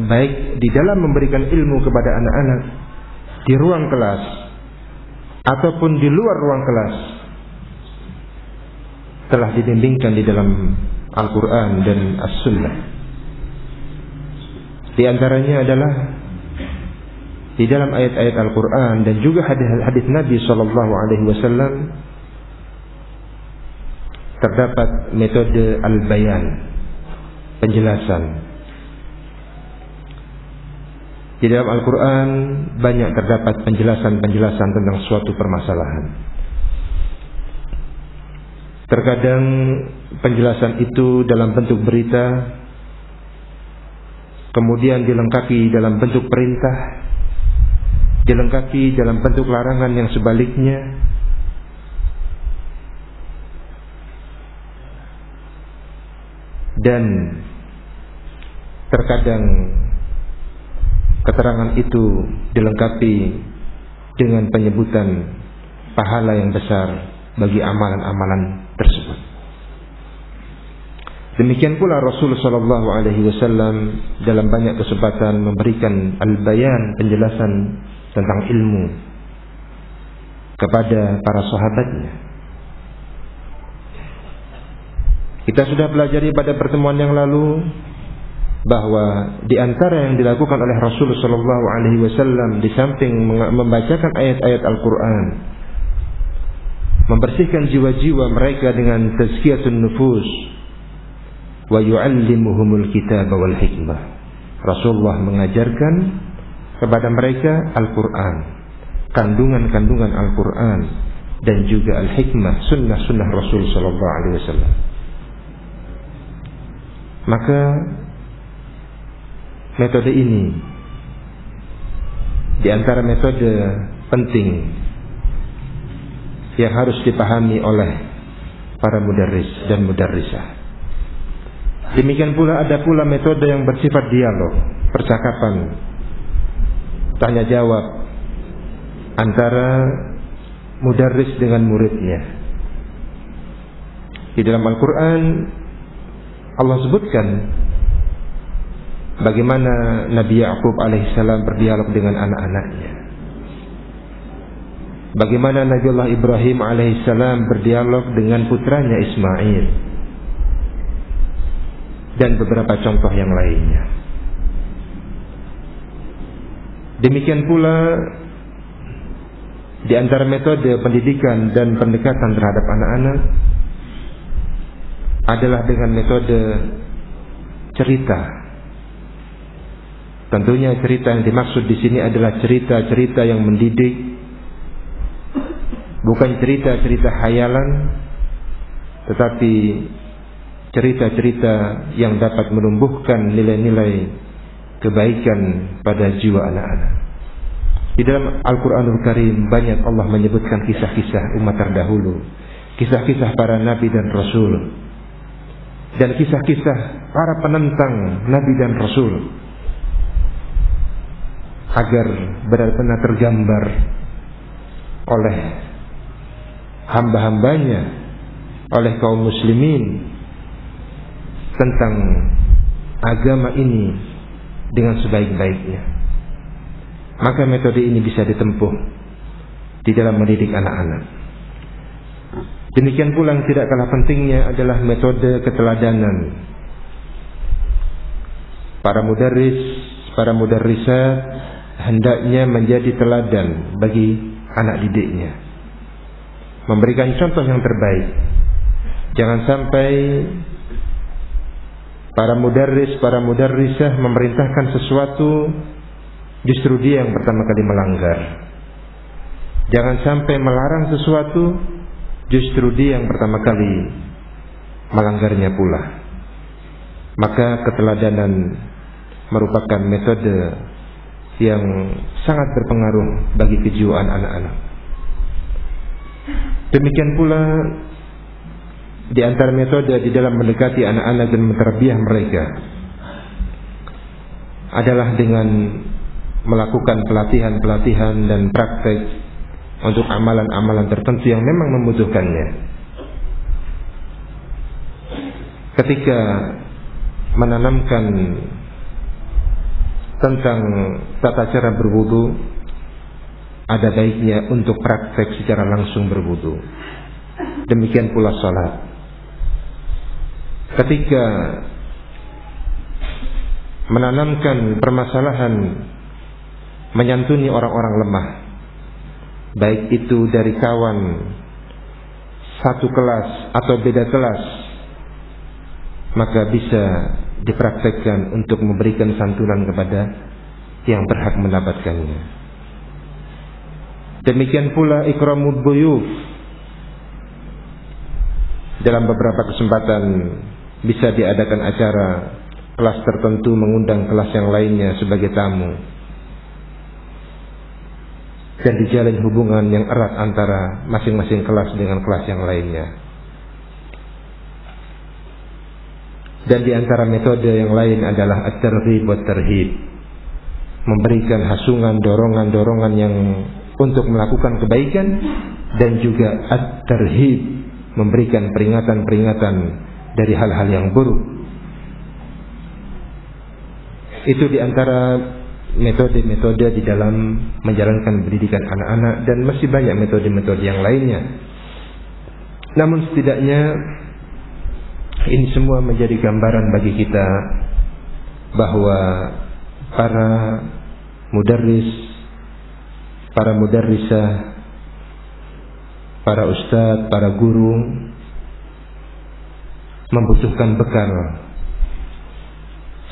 baik di dalam memberikan ilmu kepada anak-anak di ruang kelas ataupun di luar ruang kelas, telah dibimbingkan di dalam Al-Quran dan As-Sunnah. Di antaranya adalah di dalam ayat-ayat Al-Quran dan juga hadis Nabi SAW terdapat metode al-bayan, penjelasan. Di dalam Al-Quran banyak terdapat penjelasan-penjelasan tentang suatu permasalahan. Terkadang penjelasan itu dalam bentuk berita, kemudian dilengkapi dalam bentuk perintah, dilengkapi dalam bentuk larangan yang sebaliknya, dan terkadang keterangan itu dilengkapi dengan penyebutan pahala yang besar bagi amalan-amalan tersebut. Demikian pula Rasulullah SAW dalam banyak kesempatan memberikan al-bayan, penjelasan tentang ilmu kepada para sahabatnya. Kita sudah pelajari pada pertemuan yang lalu bahwa di antara yang dilakukan oleh Rasulullah SAW di samping membacakan ayat-ayat Al-Quran, membersihkan jiwa-jiwa mereka dengan tazkiyatun nufus, wa yu'allimuhumul kitaba wal hikmah. Rasulullah mengajarkan kepada mereka Al-Quran, kandungan-kandungan Al-Quran, dan juga al-hikmah, sunnah-sunnah Rasul sallallahu alaihi wasallam. Maka metode ini di antara metode penting yang harus dipahami oleh para mudarris dan mudarrisah. Demikian pula ada pula metode yang bersifat dialog, percakapan, tanya jawab antara mudarris dengan muridnya. Di dalam Al-Quran Allah sebutkan bagaimana Nabi Ya'qub alaihissalam berdialog dengan anak-anaknya, bagaimana Nabiullah Ibrahim alaihissalam berdialog dengan putranya Ismail, dan beberapa contoh yang lainnya. Demikian pula di antara metode pendidikan dan pendekatan terhadap anak-anak adalah dengan metode cerita. Tentunya cerita yang dimaksud di sini adalah cerita-cerita yang mendidik, bukan cerita-cerita khayalan, tetapi cerita-cerita yang dapat menumbuhkan nilai-nilai kebaikan pada jiwa anak-anak. Di dalam Al-Quranul Karim banyak Allah menyebutkan kisah-kisah umat terdahulu, kisah-kisah para nabi dan rasul, dan kisah-kisah para penentang nabi dan rasul, agar benar-benar tergambar oleh hamba-hambanya, oleh kaum muslimin, tentang agama ini dengan sebaik-baiknya. Maka metode ini bisa ditempuh di dalam mendidik anak-anak. Demikian pula yang tidak kalah pentingnya adalah metode keteladanan. Para mudarris, para mudarrisat hendaknya menjadi teladan bagi anak didiknya, memberikan contoh yang terbaik. Jangan sampai para mudarris, para mudarrisah memerintahkan sesuatu, justru dia yang pertama kali melanggar. Jangan sampai melarang sesuatu, justru dia yang pertama kali melanggarnya pula. Maka keteladanan merupakan metode yang sangat berpengaruh bagi kejiwaan anak-anak. Demikian pula di antara metode di dalam mendekati anak-anak dan menterbiah mereka adalah dengan melakukan pelatihan-pelatihan dan praktek untuk amalan-amalan tertentu yang memang membutuhkannya. Ketika menanamkan tentang tata cara berwudu, ada baiknya untuk praktek secara langsung berwudu. Demikian pula salat. Ketika menanamkan permasalahan menyantuni orang-orang lemah, baik itu dari kawan satu kelas atau beda kelas, maka bisa dipraktekkan untuk memberikan santunan kepada yang berhak mendapatkannya. Demikian pula ikramud duyuf. Dalam beberapa kesempatan bisa diadakan acara kelas tertentu mengundang kelas yang lainnya sebagai tamu, dan dijalin hubungan yang erat antara masing-masing kelas dengan kelas yang lainnya. Dan di antara metode yang lain adalah at-targhib wa tarhib, memberikan hasungan, dorongan-dorongan yang untuk melakukan kebaikan, dan juga at-tarhib, memberikan peringatan-peringatan dari hal-hal yang buruk. Itu di antara metode-metode di dalam menjalankan pendidikan anak-anak, dan masih banyak metode-metode yang lainnya. Namun setidaknya ini semua menjadi gambaran bagi kita bahwa para mudarris, para mudarrisah, para ustadz, para guru membutuhkan bekal,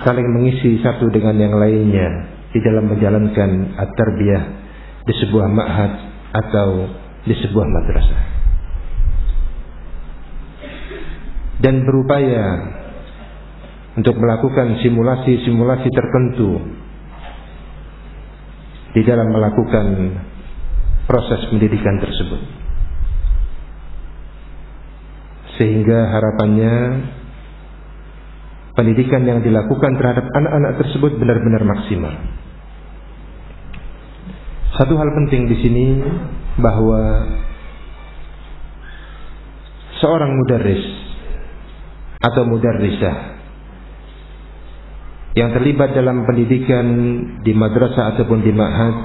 saling mengisi satu dengan yang lainnya di dalam menjalankan at-tarbiyah di sebuah ma'had atau di sebuah madrasah, dan berupaya untuk melakukan simulasi-simulasi tertentu di dalam melakukan proses pendidikan tersebut, sehingga harapannya pendidikan yang dilakukan terhadap anak-anak tersebut benar-benar maksimal. Satu hal penting di sini bahwa seorang mudarris atau mudarrisah yang terlibat dalam pendidikan di madrasah ataupun di ma'had,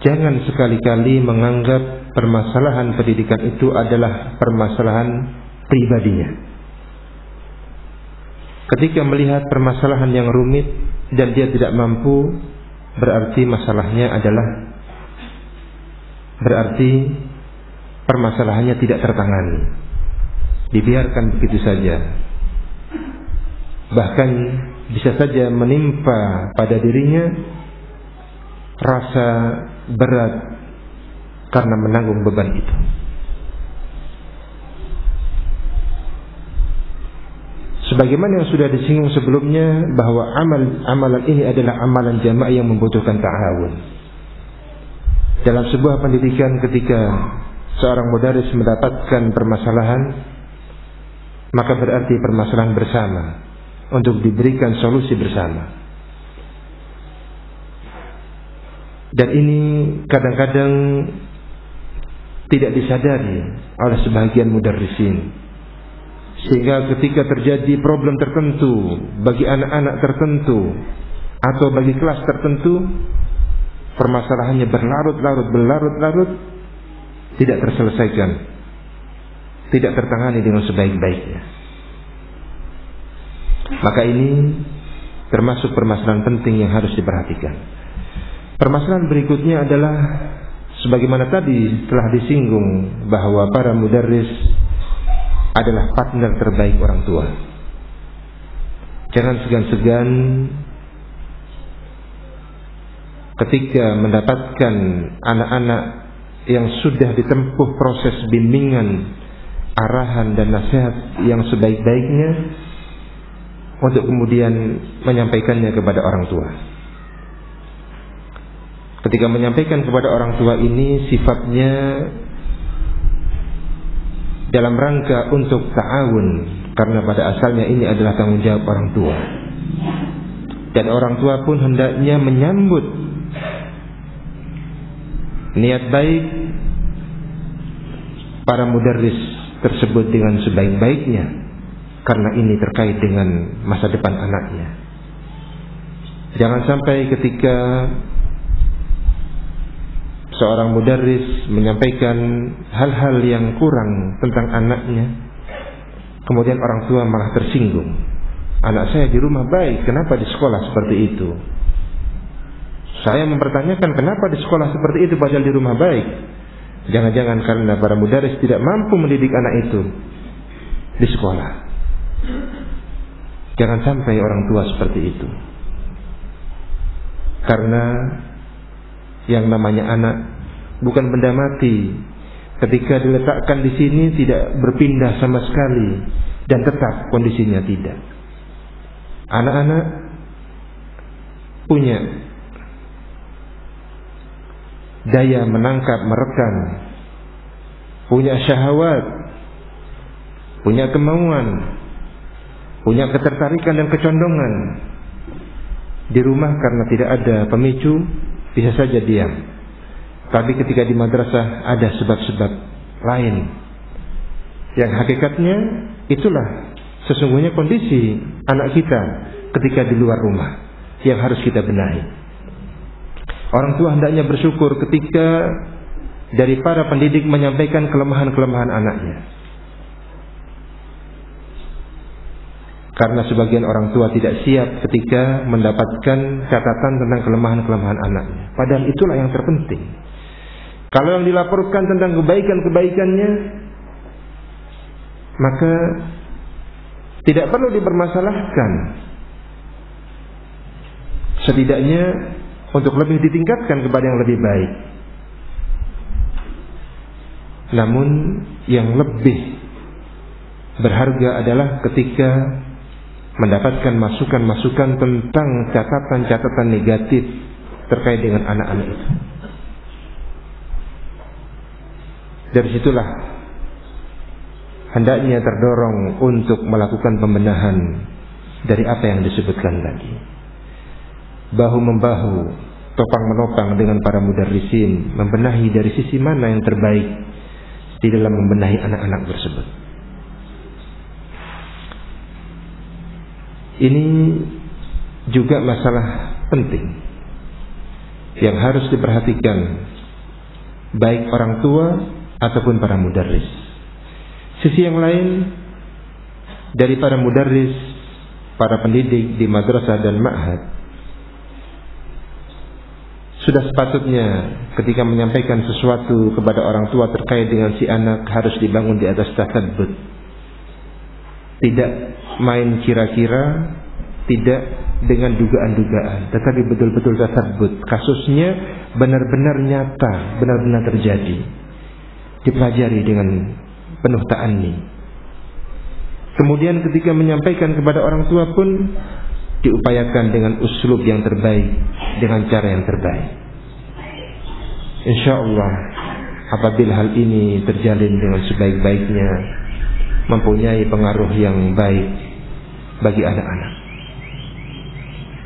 jangan sekali-kali menganggap permasalahan pendidikan itu adalah permasalahan pribadinya. Ketika melihat permasalahan yang rumit dan dia tidak mampu, berarti permasalahannya tidak tertangani, dibiarkan begitu saja. Bahkan bisa saja menimpa pada dirinya rasa berat karena menanggung beban itu. Sebagaimana yang sudah disinggung sebelumnya, bahwa amalan ini adalah amalan jamaah yang membutuhkan ta'awun. Dalam sebuah pendidikan, ketika seorang mudarris mendapatkan permasalahan, maka berarti permasalahan bersama untuk diberikan solusi bersama. Dan ini kadang-kadang tidak disadari oleh sebagian mudarrisin, sehingga ketika terjadi problem tertentu bagi anak-anak tertentu atau bagi kelas tertentu, permasalahannya berlarut-larut, tidak terselesaikan, tidak tertangani dengan sebaik-baiknya. Maka ini termasuk permasalahan penting yang harus diperhatikan. Permasalahan berikutnya adalah sebagaimana tadi telah disinggung, bahwa para mudarris adalah partner terbaik orang tua. Jangan segan-segan ketika mendapatkan anak-anak yang sudah ditempuh proses bimbingan, arahan dan nasihat yang sebaik-baiknya, untuk kemudian menyampaikannya kepada orang tua. Ketika menyampaikan kepada orang tua ini sifatnya dalam rangka untuk ta'awun, karena pada asalnya ini adalah tanggung jawab orang tua, dan orang tua pun hendaknya menyambut niat baik para mudarris tersebut dengan sebaik-baiknya, karena ini terkait dengan masa depan anaknya. Jangan sampai ketika seorang mudarris menyampaikan hal-hal yang kurang tentang anaknya, kemudian orang tua malah tersinggung. Anak saya di rumah baik, kenapa di sekolah seperti itu? Saya mempertanyakan kenapa di sekolah seperti itu padahal di rumah baik. Jangan-jangan karena para mudarris tidak mampu mendidik anak itu di sekolah. Jangan sampai orang tua seperti itu. Karena yang namanya anak bukan benda mati. Ketika diletakkan di sini tidak berpindah sama sekali dan tetap kondisinya tidak. Anak-anak punya daya menangkap, merekam, punya syahwat, punya kemauan, punya ketertarikan dan kecondongan. Di rumah karena tidak ada pemicu bisa saja diam. Tapi ketika di madrasah ada sebab-sebab lain yang hakikatnya itulah sesungguhnya kondisi anak kita ketika di luar rumah yang harus kita benahi. Orang tua hendaknya bersyukur ketika dari para pendidik menyampaikan kelemahan-kelemahan anaknya. Karena sebagian orang tua tidak siap ketika mendapatkan catatan tentang kelemahan-kelemahan anaknya. Padahal itulah yang terpenting. Kalau yang dilaporkan tentang kebaikan-kebaikannya, maka tidak perlu dipermasalahkan. Setidaknya untuk lebih ditingkatkan kepada yang lebih baik. Namun yang lebih berharga adalah ketika mendapatkan masukan-masukan tentang catatan-catatan negatif terkait dengan anak-anak itu. Dari situlah hendaknya terdorong untuk melakukan pembenahan dari apa yang disebutkan tadi. Bahu-membahu, topang-menopang dengan para mudarrisin, membenahi dari sisi mana yang terbaik di dalam membenahi anak-anak tersebut. Ini juga masalah penting yang harus diperhatikan baik orang tua ataupun para mudarris. Sisi yang lain dari para mudarris, para pendidik di madrasah dan ma'had, sudah sepatutnya ketika menyampaikan sesuatu kepada orang tua terkait dengan si anak harus dibangun di atas tasabbut. Tidak main kira-kira, tidak dengan dugaan-dugaan, tetapi betul-betul tasabbut. Kasusnya benar-benar nyata, benar-benar terjadi. Dipelajari dengan penuh ta'anni. Kemudian ketika menyampaikan kepada orang tua pun diupayakan dengan uslub yang terbaik, dengan cara yang terbaik. InsyaAllah apabila hal ini terjalin dengan sebaik-baiknya, mempunyai pengaruh yang baik bagi anak-anak.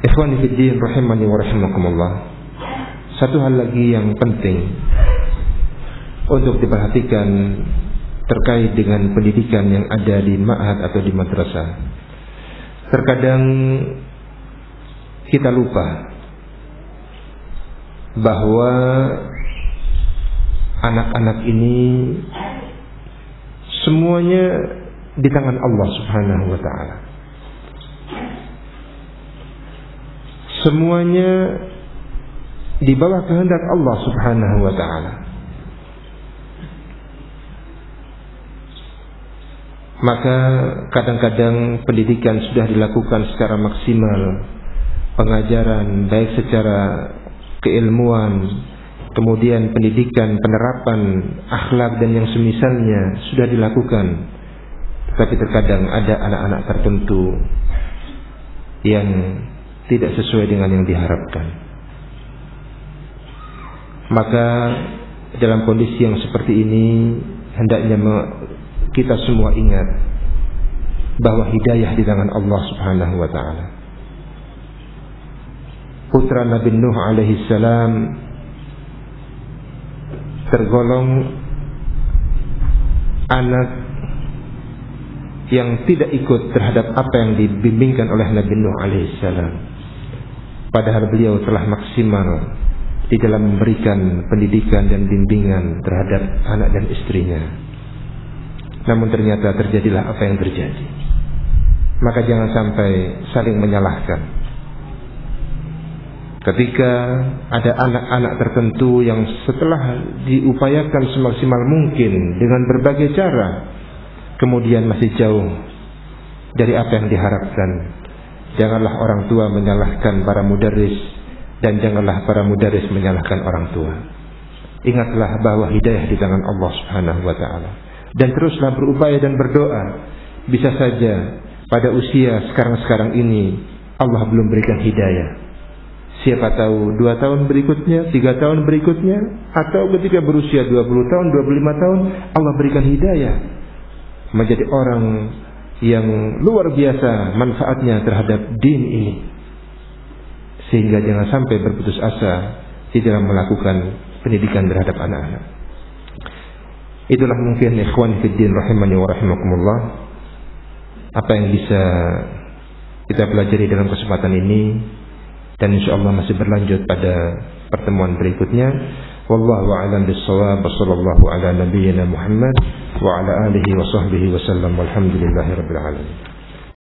Ikhwani fiddin rahimani wa rahimakumullah. Satu hal lagi yang penting untuk diperhatikan terkait dengan pendidikan yang ada di ma'had atau di madrasah. Terkadang kita lupa bahwa anak-anak ini semuanya di tangan Allah Subhanahu wa ta'ala. Semuanya di bawah kehendak Allah Subhanahu wa ta'ala. Maka kadang-kadang pendidikan sudah dilakukan secara maksimal, pengajaran baik secara keilmuan, kemudian pendidikan, penerapan akhlak dan yang semisalnya sudah dilakukan. Tetapi terkadang ada anak-anak tertentu yang tidak sesuai dengan yang diharapkan. Maka dalam kondisi yang seperti ini hendaknya kita semua ingat bahwa hidayah di tangan Allah Subhanahu wa ta'ala. Putra Nabi Nuh alaihi salam tergolong anak yang tidak ikut terhadap apa yang dibimbingkan oleh Nabi Nuh alaihissalam. Padahal beliau telah maksimal di dalam memberikan pendidikan dan bimbingan terhadap anak dan istrinya. Namun ternyata terjadilah apa yang terjadi. Maka jangan sampai saling menyalahkan. Ketika ada anak-anak tertentu yang setelah diupayakan semaksimal mungkin dengan berbagai cara, kemudian masih jauh dari apa yang diharapkan, janganlah orang tua menyalahkan para mudarris, dan janganlah para mudarris menyalahkan orang tua. Ingatlah bahwa hidayah di tangan Allah Subhanahu wa taala. Dan teruslah berupaya dan berdoa. Bisa saja pada usia sekarang-sekarang ini Allah belum berikan hidayah. Siapa tahu 2 tahun berikutnya, 3 tahun berikutnya, atau ketika berusia 20 tahun, 25 tahun Allah berikan hidayah, menjadi orang yang luar biasa manfaatnya terhadap din ini. Sehingga jangan sampai berputus asa di dalam melakukan pendidikan terhadap anak-anak. Itulah mungkin ikhwan fiddin rahimani wa rahimakumullah, apa yang bisa kita pelajari dalam kesempatan ini, dan insyaallah masih berlanjut pada pertemuan berikutnya. Wallahu a'lam bis-shawab. Wassallallahu ala nabiyyina Muhammad wa ala alihi wa sahbihi wa sallam. Walhamdulillahirabbil alamin.